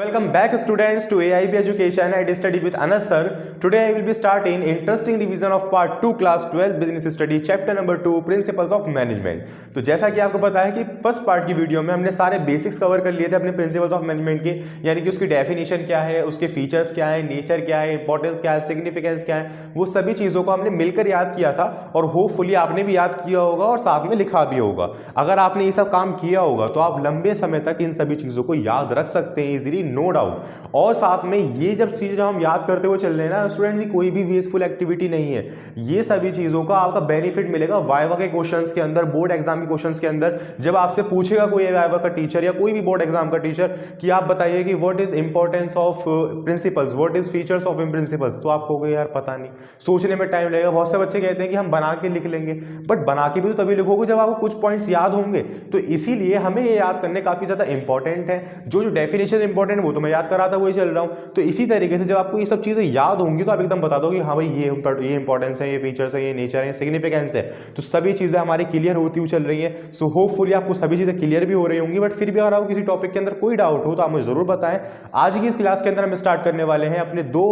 Welcome back students to AIB Education. I study with Anas sir. Today I will be starting interesting revision of part 2 class 12 business study chapter number 2 principles of management. तो जैसा कि आपको पता है कि first part की video में हमने सारे बेसिक्स कवर कर लिए थे अपने प्रिंसिपल्स ऑफ मैनेजमेंट के, यानी कि उसकी डेफिनेशन क्या है, उसके फीचर्स क्या है, नेचर क्या है, इंपॉर्टेंस क्या है, सिग्निफिकेंस क्या है, वो सभी चीज़ों को हमने मिलकर याद किया था और होपफुली आपने भी याद किया होगा और साथ में लिखा भी होगा। अगर आपने ये सब काम किया होगा तो आप लंबे समय तक इन सभी चीज़ों को याद रख सकते हैं इजीली, नो डाउट। और साथ में ये जब चीजें जो हम याद करते हुए चल रहे हैं ना स्टूडेंट्स, कोई भी वेस्टफुल एक्टिविटी नहीं है। ये सभी चीजों का आपका बेनिफिट मिलेगा वाइवा के क्वेश्चंस के अंदर, बोर्ड एग्जाम के क्वेश्चंस के अंदर। जब आपसे पूछेगा कोई वाइवा का टीचर या कोई भी बोर्ड एग्जाम का टीचर कि आप बताइए कि what is importance of principles, what is features of principles, तो आप कहोगे यार पता नहीं, सोचने में टाइम लगेगा। बहुत से बच्चे कहते हैं कि हम बना के लिख लेंगे, बट बना के भी तो तभी लिखोगे जब आपको कुछ पॉइंट्स याद होंगे। तो इसीलिए हमें ये याद करने काफी ज्यादा इंपॉर्टेंट है। जो डेफिनेशन इंपॉर्टेंट वो तो मैं याद कराता वही चल रहा हूं। तो इसी तरीके से जब आपको ये सब चीजें याद होंगी तो आप एकदम बता दो कि हाँ भाई ये इंपॉर्टेंस है, ये फीचर्स है, ये नेचर है, सिग्निफिकेंस है। तो सभी चीजें हमारी क्लियर होती हुई चल रही है। सो होपफुली आपको सभी चीजें क्लियर भी हो रही होंगी। बट फिर भी अगर आपको किसी टॉपिक के अंदर कोई डाउट हो तो आप मुझे जरूर बताएं। आज की इस क्लास के अंदर हम स्टार्ट करने वाले हैं अपने दो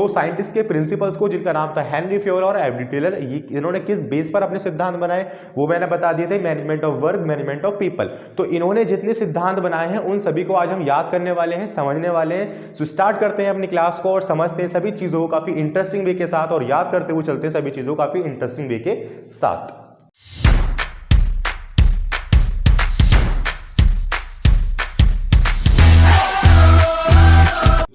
साइंटिस्ट के प्रिंसिपल्स को, जिनका नाम था हेनरी फ्योल और एडवर्ड टेलर। इन्होंने किस बेस पर अपने सिद्धांत बनाए वो मैंने बता दिए थे, management of work, management of people. तो इन्होंने जितने सिद्धांत बनाए हैं उन सभी को आज हम याद करने वाले हैं, समझने वाले हैं। सो स्टार्ट करते हैं अपनी क्लास को और समझते हैं सभी चीजों को काफी इंटरेस्टिंग वे के साथ, और याद करते हुए चलते हैं सभी चीजों को काफी इंटरेस्टिंग वे के साथ।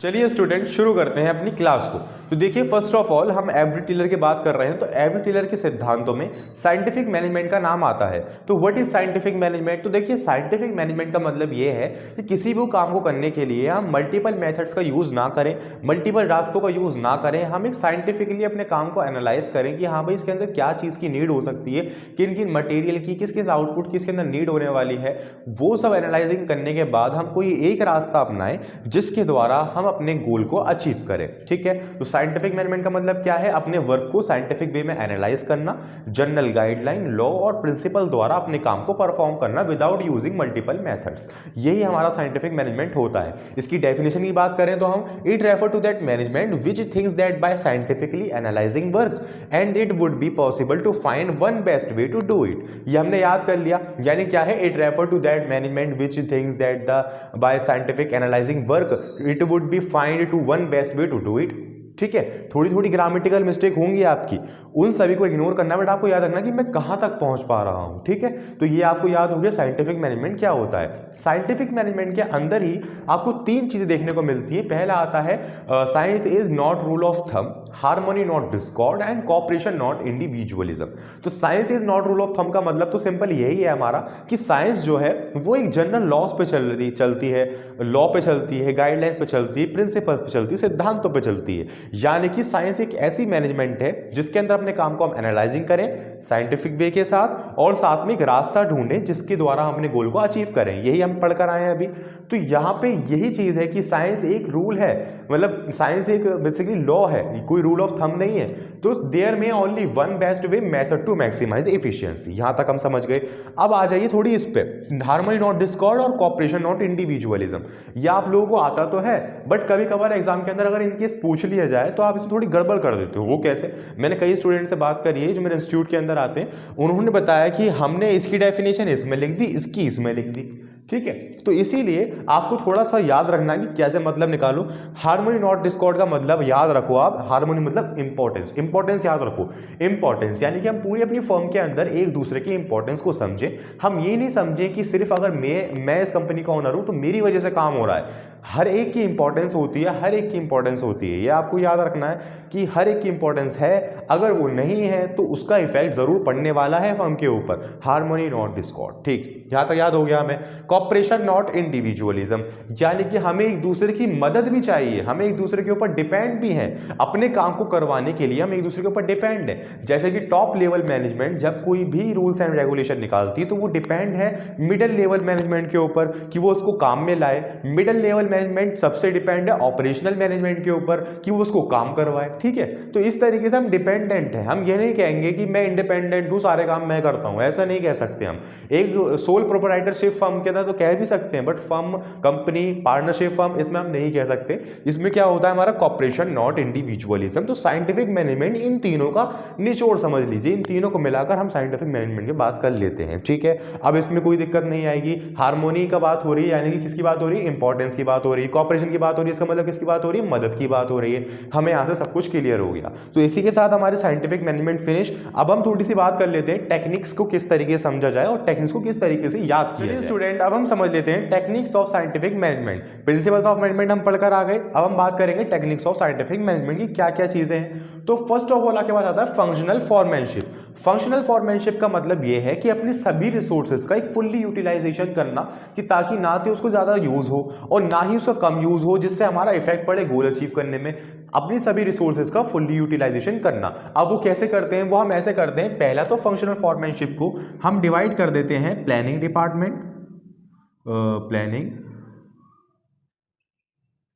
चलिए स्टूडेंट शुरू करते हैं अपनी क्लास को। तो देखिए फर्स्ट ऑफ ऑल हम एडवर्ड टेलर की बात कर रहे हैं। तो एडवर्ड टेलर के सिद्धांतों में साइंटिफिक मैनेजमेंट का नाम आता है। तो व्हाट इज साइंटिफिक मैनेजमेंट? तो देखिए साइंटिफिक मैनेजमेंट का मतलब ये है कि किसी भी काम को करने के लिए हम मल्टीपल मेथड्स का यूज ना करें, मल्टीपल रास्तों का यूज ना करें। हम एक साइंटिफिकली अपने काम को एनालाइज करें कि हाँ भाई इसके अंदर क्या चीज़ की नीड हो सकती है, किन किन मटेरियल की किस किस आउटपुट किसके अंदर नीड होने वाली है। वो सब एनालाइजिंग करने के बाद हम कोई एक रास्ता अपनाएं जिसके द्वारा हम अपने गोल को अचीव करें। ठीक है, तो साइंटिफिक मैनेजमेंट का मतलब क्या है? अपने वर्क को साइंटिफिक वे में एनालाइज करना, जनरल गाइडलाइन, लॉ और प्रिंसिपल द्वारा अपने काम को परफॉर्म करना विदाउट यूजिंग मल्टीपल मेथड्स। यही हमारा साइंटिफिक मैनेजमेंट होता है। इसकी डेफिनेशन की बात करें तो हम it refer to that management which thinks that by scientifically analysing work and it would be possible to find one best way to do it. ये हमने याद कर लिया। यानी क्या है? It refer to that management which thinks that the by scientific analysing work it would be find to one best way to do it. ठीक है, थोड़ी थोड़ी ग्रामेटिकल मिस्टेक होंगी आपकी, उन सभी को इग्नोर करना, बट आपको याद रखना कि मैं कहां तक पहुंच पा रहा हूं। ठीक है, तो ये आपको याद हो गया साइंटिफिक मैनेजमेंट क्या होता है। साइंटिफिक मैनेजमेंट के अंदर ही आपको तीन चीजें देखने को मिलती है। पहला आता है science is not rule of thumb, harmony not discord and cooperation not individualism. तो science is not rule of thumb का मतलब तो सिंपल यही है हमारा कि साइंस जो है वो एक जनरल लॉज पे चलती है, लॉ पे चलती है, गाइडलाइंस पे चलती है, प्रिंसिपल्स पे चलती है, सिद्धांतों पे चलती है। यानी कि साइंस एक ऐसी मैनेजमेंट है जिसके अंदर अपने काम को हम एनालाइजिंग करें साइंटिफिक वे के साथ, और साथ में एक रास्ता ढूंढें जिसके द्वारा हम अपने गोल को अचीव करें। यही हम पढ़कर आए हैं अभी। तो यहां पे यही चीज है कि साइंस एक रूल है, मतलब साइंस एक बेसिकली लॉ है, कोई रूल ऑफ थंब नहीं है। तो देयर में only one best way method to maximise efficiency. यहां तक हम समझ गए। अब आ जाइए थोड़ी इस पे, हार्मनी नॉट डिस्कॉर्ड और कॉपरेशन नॉट इंडिविजुअलिज्म। ये आप लोगों को आता तो है, बट कभी कभार एग्जाम के अंदर अगर इनकेस पूछ लिया जाए तो आप इसमें थोड़ी गड़बड़ कर देते हो। वो कैसे? मैंने कई स्टूडेंट से बात करी है जो मेरे इंस्टीट्यूट के अंदर आते हैं, उन्होंने बताया कि हमने इसकी डेफिनेशन इसमें लिख दी, इसकी इसमें लिख दी। ठीक है, तो इसीलिए आपको थोड़ा सा याद रखना कि कैसे मतलब निकालो। हार्मोनी नॉट डिस्कॉर्ड का मतलब याद रखो आप, हार्मोनी मतलब इंपॉर्टेंस, इंपॉर्टेंस याद रखो। इंपॉर्टेंस यानी कि हम पूरी अपनी फर्म के अंदर एक दूसरे की इंपॉर्टेंस को समझें। हम ये नहीं समझें कि सिर्फ अगर मैं इस कंपनी का ओनर हूं तो मेरी वजह से काम हो रहा है। हर एक की इंपॉर्टेंस होती है, हर एक की इंपॉर्टेंस होती है। ये आपको याद रखना है कि हर एक की इंपॉर्टेंस है, अगर वो नहीं है तो उसका इफेक्ट जरूर पड़ने वाला है फर्म के ऊपर। Harmony not Discord. ठीक, यहां तक याद हो गया हमें। कॉपरेशन नॉट इंडिविजुअलिज्म, यानी कि हमें एक दूसरे की मदद भी चाहिए, हमें एक दूसरे के ऊपर डिपेंड भी हैं। अपने काम को करवाने के लिए हम एक दूसरे के ऊपर डिपेंड है। जैसे कि टॉप लेवल मैनेजमेंट जब कोई भी रूल्स एंड रेगुलेशन निकालती है तो वो डिपेंड है मिडिल लेवल मैनेजमेंट के ऊपर कि वो उसको काम में लाए। मिडिल लेवल मैनेजमेंट सबसे डिपेंड है ऑपरेशनल मैनेजमेंट के ऊपर कि वो उसको काम करवाए, ठीक है। तो इस तरीके से हम डिपेंडेंट हैं। हम ये नहीं कहेंगे कि मैं इंडिपेंडेंट हूँ, सारे काम मैं करता हूँ, ऐसा नहीं कह सकते हम। एक सोल प्रोप्राइटरशिप फर्म के अंदर तो कह भी सकते हैं, but firm, company, partnership firm, इसमें हम नहीं कह सकते। इसमें क्या होता है हमारा कॉर्पोरेशन, नॉट इंडिविजुअलिज्म। तो साइंटिफिक मैनेजमेंट इन तीनों का निचोड़ समझ लीजिए, इन तीनों को मिलाकर हम साइंटिफिक मैनेजमेंट की बात कर लेते हैं, ठीक है। अब इसमें कोई दिक्कत नहीं आएगी। हार्मोनी का बात हो रही है, यानी कि किसकी बात हो रही है, इंपॉर्टेंस की बात हो रही है, कॉर्पोरेशन की बात हो रही है, इसका मतलब किसकी बात हो रही है, मदद की बात हो रही है। हमें यहाँ से सब कुछ क्लियर हो गया। तो इसी के साथ हमारे साइंटिफिक मैनेजमेंट फिनिश। अब हम थोड़ी सी बात कर लेते हैं टेक्निक्स को किस तरीके से समझा जाए और टेक्निक्स को किस तरीके से याद किया जाए। स्टूडेंट, अब हम समझ लेते हैं techniques of scientific management. Principles of management हम पढ़कर आ गए। अब हम बात करेंगे टेक्निक्स ऑफ साइंटिफिक मैनेजमेंट की क्या क्या चीजें हैं। तो फर्स्ट ऑफ ऑल आपके पास आता है फंक्शनल फॉरमैनशिप। फंक्शनल फॉरमैनशिप का मतलब यह है कि अपने सभी रिसोर्सेज का एक फुल्ली यूटिलाइजेशन करना, कि ताकि ना तो उसको ज्यादा यूज हो और ना ही उसका कम यूज हो, जिससे हमारा इफेक्ट पड़े गोल अचीव करने में। अपनी सभी रिसोर्सेज का फुल्ली यूटिलाइजेशन करना। अब वो कैसे करते हैं, वो हम ऐसे करते हैं। पहला तो फंक्शनल फॉरमैनशिप को हम डिवाइड कर देते हैं प्लानिंग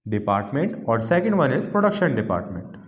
डिपार्टमेंट, और second one is production department.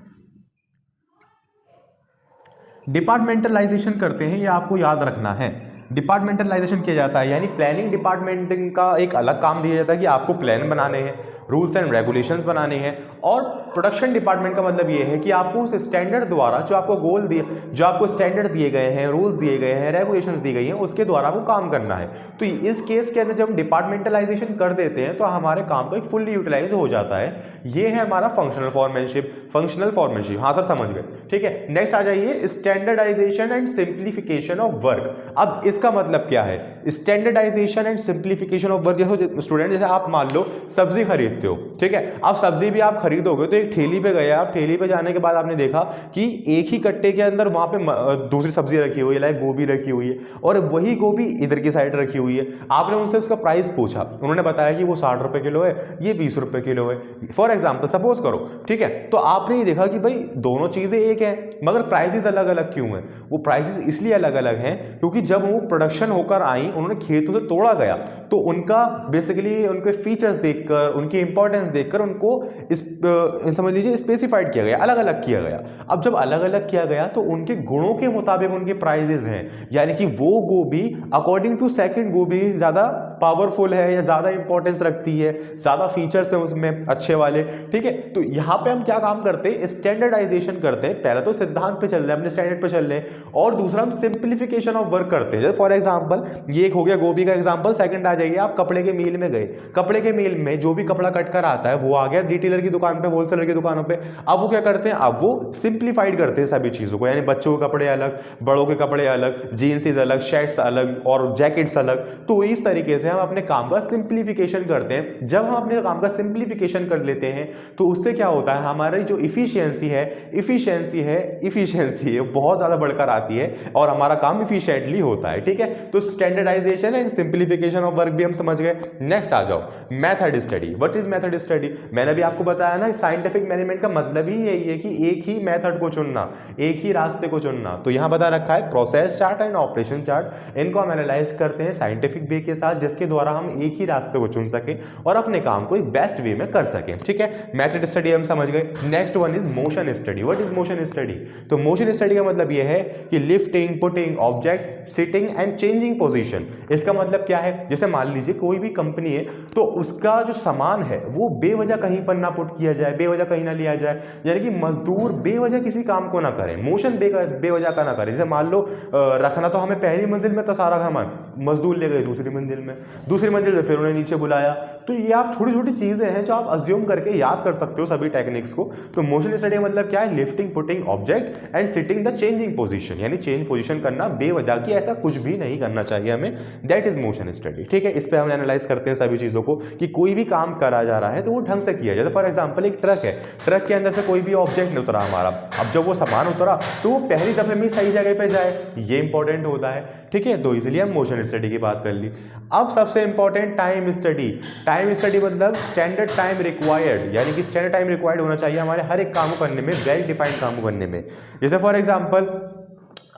Departmentalisation करते हैं, ये आपको याद रखना है। डिपार्टमेंटलाइजेशन किया जाता है, यानी प्लानिंग डिपार्टमेंट का एक अलग काम दिया जाता है कि आपको प्लान बनाने हैं, रूल्स एंड रेगुलेशंस बनाने हैं। और प्रोडक्शन डिपार्टमेंट का मतलब ये है कि आपको उस स्टैंडर्ड द्वारा जो आपको गोल दिए, जो आपको स्टैंडर्ड दिए गए हैं, रूल्स दिए गए हैं, रेगुलेशंस दी गई हैं, उसके द्वारा वो काम करना है। तो इस केस के अंदर जब हम डिपार्टमेंटलाइजेशन कर देते हैं तो हमारे काम को एक फुल्ली यूटिलाइज हो जाता है। ये है हमारा फंक्शनल फॉर्मेनशिप। हाँ सर, समझ गए, ठीक है। नेक्स्ट आ जाइए standardisation and simplification of work. अब इसका मतलब क्या है, standardisation and simplification of work. जैसे स्टूडेंट, जैसे आप मान लो सब्जी खरीदते हो, ठीक है। अब सब्जी भी आप खरीदोगे तो एक ठेली पे गए आप, ठेली पे जाने के बाद आपने देखा कि एक ही कट्टे के अंदर वहां पे दूसरी सब्जी रखी हुई है, लाइक गोभी रखी हुई है, और वही गोभी इधर की साइड रखी हुई है। आपने उनसे उसका प्राइस पूछा, उन्होंने बताया कि वो 60 रुपए किलो है, ये 20 रुपए किलो है, फॉर एग्जाम्पल सपोज करो, ठीक है। तो आपने ये देखा कि भाई दोनों चीजें एक है, मगर प्राइसेस अलग अलग क्यों है। वो प्राइसेस इसलिए अलग अलग हैं क्योंकि जब वो प्रोडक्शन होकर आई, उन्होंने खेतों से तोड़ा गया, तो उनका बेसिकली उनके फीचर्स देखकर, उनकी इंपॉर्टेंस देखकर उनको समझ लीजिए स्पेसिफाइड किया गया, अलग अलग किया गया। अब जब अलग अलग किया गया तो उनके गुणों के मुताबिक उनके प्राइजेस हैं, यानी कि वो गोभी अकॉर्डिंग टू सेकंड गोभी ज्यादा पावरफुल है या ज्यादा इंपॉर्टेंस रखती है, ज्यादा फीचर्स हैं उसमें अच्छे वाले, ठीक है। तो यहां पे हम क्या काम करते हैं, स्टैंडर्डाइजेशन करते हैं। पहला तो सिद्धांत पे चल रहे हैं, अपने स्टैंडर्ड पे चल रहे हैं, और दूसरा हम सिंप्लीफिकेशन ऑफ वर्क करते हैं। जैसे फॉर एग्जांपल ये एक हो गया गोभी का एग्जांपल। सेकंड आ जाइए आप कपड़े के मील में गए, कपड़े के मील में जो भी कपड़ा कट कर आता है वो आ गया रिटेलर की दुकान पे, होलसेलर की दुकानों पे। अब वो क्या करते हैं, अब वो सिंप्लीफाइड करते हैं सभी चीजों को, यानी बच्चों के कपड़े अलग, बड़ों के कपड़े अलग, जीन्सेस अलग, शर्ट्स अलग और जैकेट्स अलग। तो इस तरीके से हम अपने काम का सिंप्लीफिकेशन करते हैं। जब हम अपने काम का सिंप्लीफिकेशन कर लेते हैं तो उससे क्या होता है, हमारी जो इफिशियंसी है बहुत ज्यादा बढ़कर आती है और हमारा काम इफिशिएंटली होता है, ठीक है। तो standardisation and simplification of work भी हम समझ गए। नेक्स्ट आ जाओ method study. What is method study? मैंने भी आपको बताया ना, साइंटिफिक मैनेजमेंट का मतलब ही यही है कि एक ही मेथड को चुनना, एक ही रास्ते को चुनना। तो यहां बता रखा है process chart and operation chart, इनको हम एनालाइज करते हैं साइंटिफिक वे के साथ, जिसके द्वारा हम एक ही रास्ते को चुन सके और अपने काम को एक बेस्ट वे में कर सके, ठीक है। मेथड स्टडी हम समझ गए। Next one is motion study. What is motion study? तो मोशन स्टडी का मतलब यह है कि lifting, putting object, sitting and changing position. इसका मतलब क्या है, जैसे मान लीजिए कोई भी कंपनी है तो उसका जो सामान है वो बेवजह कहीं पर ना पुट किया जाए, बेवजह कहीं ना लिया जाए, यानी कि मजदूर बेवजह किसी काम को ना करें, मोशन बेवजह का ना करें। जैसे मान लो रखना तो हमें पहली मंजिल में था सारा सामान, मजदूर ले गए दूसरी मंजिल में, दूसरी मंजिल से फिर उन्हें नीचे बुलाया। तो ये आप छोटी छोटी चीजें हैं जो आप अज्यूम करके याद कर सकते हो सभी टेक्निक्स को। तो मोशन स्टडी का मतलब क्या है, lifting, putting object and sitting the changing position, यानी चेंज पोजीशन करना बेवजह की, ऐसा कुछ भी नहीं करना चाहिए हमें। दैट इज मोशन स्टडी, ठीक है। इस पे हम एनालाइज करते हैं सभी चीजों को कि कोई भी काम करा जा रहा है तो वो ढंग से किया जाए। फॉर एग्जांपल एक ट्रक है, ट्रक के अंदर से कोई भी ऑब्जेक्ट नहीं उतरा हमारा, अब जब वो सामान उतरा तो वो पहली दफे में सही जगह पे जाए, ये इंपॉर्टेंट होता है, ठीक है। तो इसलिए हम मोशन स्टडी की बात कर ली। अब सबसे important time study. Time study मतलब स्टैंडर्ड टाइम रिक्वायर्ड, यानी कि स्टैंडर्ड टाइम रिक्वायर्ड होना चाहिए हमारे हर एक काम को करने में, वेल डिफाइंड काम को करने में। जैसे फॉर एग्जांपल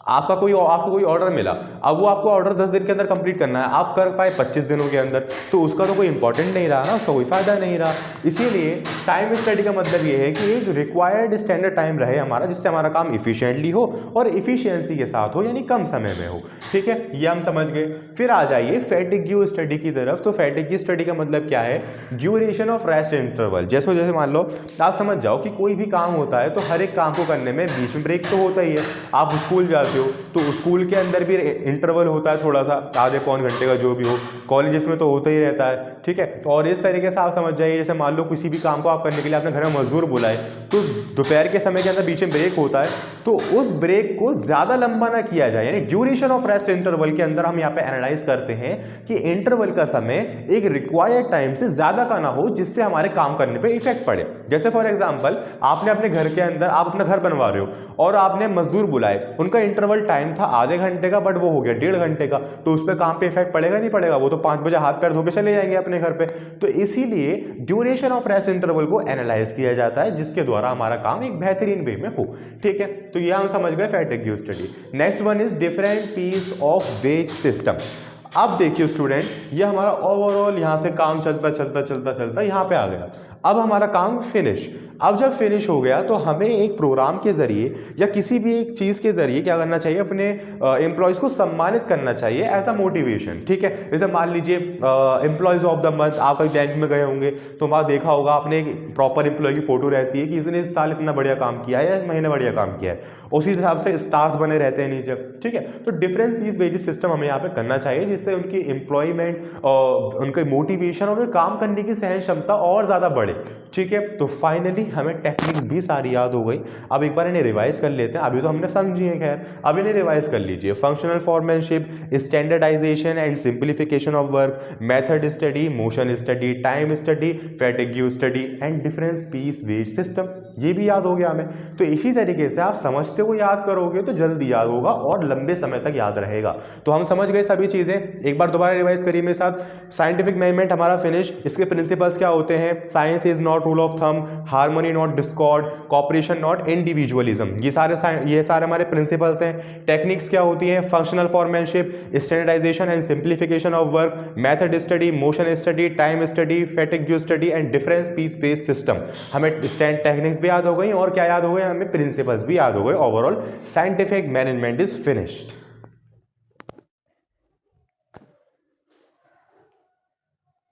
आपको कोई ऑर्डर मिला, अब वो आपको ऑर्डर 10 दिन के अंदर कंप्लीट करना है, आप कर पाए 25 दिनों के अंदर, तो उसका तो कोई इंपॉर्टेंट नहीं रहा ना, उसका कोई फायदा नहीं रहा। इसीलिए टाइम स्टडी का मतलब ये है कि एक रिक्वायर्ड स्टैंडर्ड टाइम रहे हमारा, जिससे हमारा काम इफिशिएंटली हो और इफिशियंसी के साथ हो, यानी कम समय में हो। ठीक है, ये हम समझ गए। फिर आ जाइए फैटिग्यू स्टडी की तरफ। तो फैटिग्यू स्टडी का मतलब क्या है? Duration of rest interval. जैसे मान लो आप समझ जाओ कि कोई भी काम होता है तो हर एक काम को करने में बीच में ब्रेक तो होता ही है। आप स्कूल जाते हो तो स्कूल के अंदर भी इंटरवल होता है थोड़ा सा, आधे पौन घंटे का जो भी हो, कॉलेजेस में तो होता ही रहता है। ठीक है, और इस तरीके से आप समझ जाइए, जैसे मान लो किसी भी काम को आप करने के लिए आपने घर में मजदूर बुलाए, तो दोपहर के समय के अंदर बीच में ब्रेक होता है, तो उस ब्रेक को ज़्यादा लंबा ना किया जाए, यानी ड्यूरेशन ऑफ रेस्ट इंटरवल के अंदर हम यहाँ पे एनालाइज करते हैं कि इंटरवल का समय एक रिक्वायर्ड टाइम से ज़्यादा का ना हो, जिससे हमारे काम करने पे इफेक्ट पड़े। जैसे फॉर एग्जांपल आपने अपने घर के अंदर, आप अपना घर बनवा रहे हो और आपने मजदूर बुलाए, उनका इंटरवल टाइम था आधे घंटे का, बट वो हो गया 1.5 घंटे का, तो उस पर काम पे इफेक्ट पड़ेगा नहीं पड़ेगा? वो तो 5 बजे हाथ पैर धो के चले जाएंगे अपने घर पे। तो इसीलिए ड्यूरेशन ऑफ रेस्ट इंटरवल को एनालाइज किया जाता है, जिसके द्वारा हमारा काम एक बेहतरीन वे में हो। ठीक है, तो ये हम समझ गए fatigue study. Next one is different piece of wage system. अब देखिए स्टूडेंट, ये हमारा ओवरऑल यहाँ से काम चलता यहाँ पे आ गया। अब हमारा काम फिनिश। अब जब फिनिश हो गया तो हमें एक प्रोग्राम के जरिए या किसी भी एक चीज़ के जरिए क्या करना चाहिए? अपने एम्प्लॉयज़ को सम्मानित करना चाहिए एज अ मोटिवेशन। ठीक है, जैसे मान लीजिए एम्प्लॉयज़ ऑफ द मंथ, आप कहीं बैंक में गए होंगे तो वहाँ देखा होगा आपने, एक प्रॉपर एम्प्लॉय की फोटो रहती है कि इसने इस साल इतना बढ़िया काम किया है या इस महीने बढ़िया काम किया है, उसी हिसाब से स्टार्स बने रहते हैं नीचे। ठीक है, तो डिफरेंस पीस वेजेस सिस्टम हमें यहाँ पे करना चाहिए, जिससे उनकी एम्प्लॉयमेंट और उनके मोटिवेशन और काम करने की सहन क्षमता और ज़्यादा बढ़े। ठीक है, तो फाइनली हमें टेक्निक्स भी सारी याद हो गई। अब एक बार इन्हें रिवाइज कर लेते हैं, अभी तो हमने समझी है, खैर अब इन्हें रिवाइज कर लीजिए। Functional foremanship, standardisation and simplification of work, method study, motion study, time study, fatigue study and difference piece wage system, ये भी याद हो गया हमें। तो इसी तरीके से आप समझते हुए याद करोगे तो जल्दी याद होगा और लंबे समय तक याद रहेगा। तो हम समझ गए सभी चीज़ें, एक बार दोबारा रिवाइज करिए मेरे साथ। साइंटिफिक मेजरमेंट हमारा फिनिश, इसके प्रिंसिपल्स क्या होते हैं? Science is not rule of thumb, harmony not discord, cooperation not individualism, ये सारे हमारे प्रिंसिपल्स हैं। टेक्निक्स क्या होती हैं? Functional foremanship, standardisation and simplification of work, method study, motion study, time study, fatigue study and difference piece wage system. हमें stand techniques भी याद हो गई और क्या याद हो गए? हमें प्रिंसिपल्स भी याद हो गए। Overall scientific management is finished.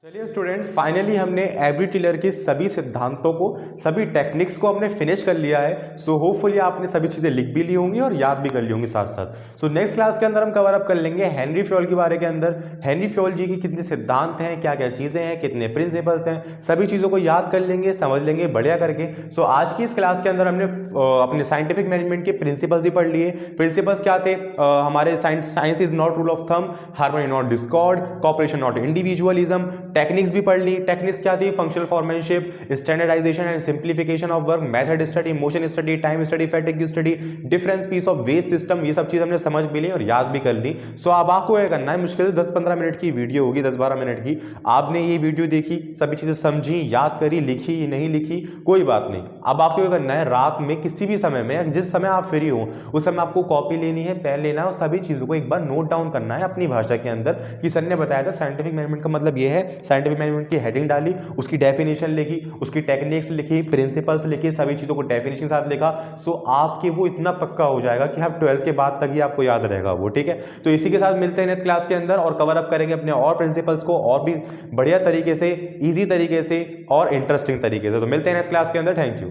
चलिए स्टूडेंट, फाइनली हमने एवरी टिलर के सभी सिद्धांतों को, सभी टेक्निक्स को हमने फिनिश कर लिया है। सो होपफुली आपने सभी चीज़ें लिख भी ली होंगी और याद भी कर ली होंगी साथ साथ। सो नेक्स्ट क्लास के अंदर हम कवर अप कर लेंगे हेनरी फ्योल के बारे के अंदर, हेनरी फ्योल जी की कितने सिद्धांत हैं, क्या क्या चीज़ें हैं, कितने प्रिंसिपल्स हैं, सभी चीज़ों को याद कर लेंगे, समझ लेंगे बढ़िया करके। सो आज की इस क्लास के अंदर हमने अपने साइंटिफिक मैनेजमेंट के प्रिंसिपल्स भी पढ़ लिए। प्रिंसिपल्स क्या थे हमारे? Science is not rule of thumb, harmony not discord, cooperation not individualism. Techniques भी पढ़ ली। टेक्निक्स क्या थी? Functional foremanship, standardisation and simplification of work, method study, motion study, time study, fatigue study, difference piece of wage system. ये सब चीज़ हमने समझ भी ली और याद भी कर ली। सो अब आपको क्या करना है, मुश्किल से 10-15 मिनट की वीडियो होगी, 10-12 मिनट की। आपने ये वीडियो देखी, सभी चीज़ें समझी, याद करी, लिखी, नहीं लिखी, कोई बात नहीं। अब आपको क्या करना है, रात में किसी भी समय में, जिस समय आप फ्री हो उस समय आपको कॉपी लेनी है, पेन लेना है और सभी चीज़ों को एक बार नोट डाउन करना है अपनी भाषा के अंदर कि सर ने बताया था साइंटिफिक मैनेजमेंट का मतलब ये है। साइंटिफिक मैनेजमेंट की हेडिंग डाली, उसकी डेफिनेशन लिखी, उसकी टेक्निक्स लिखी, प्रिंसिपल्स लिखी, सभी चीज़ों को डेफिनेशन के साथ लिखा। सो आपके वो इतना पक्का हो जाएगा कि आप 12th के बाद तक ही आपको याद रहेगा वो। ठीक है, तो इसी के साथ मिलते हैं नेक्स्ट क्लास के अंदर और कवर अप करेंगे अपने और प्रिंसिपल्स को और भी बढ़िया तरीके से, ईजी तरीके से और इंटरेस्टिंग तरीके से। तो मिलते हैं नेक्स्ट क्लास के अंदर। Thank you.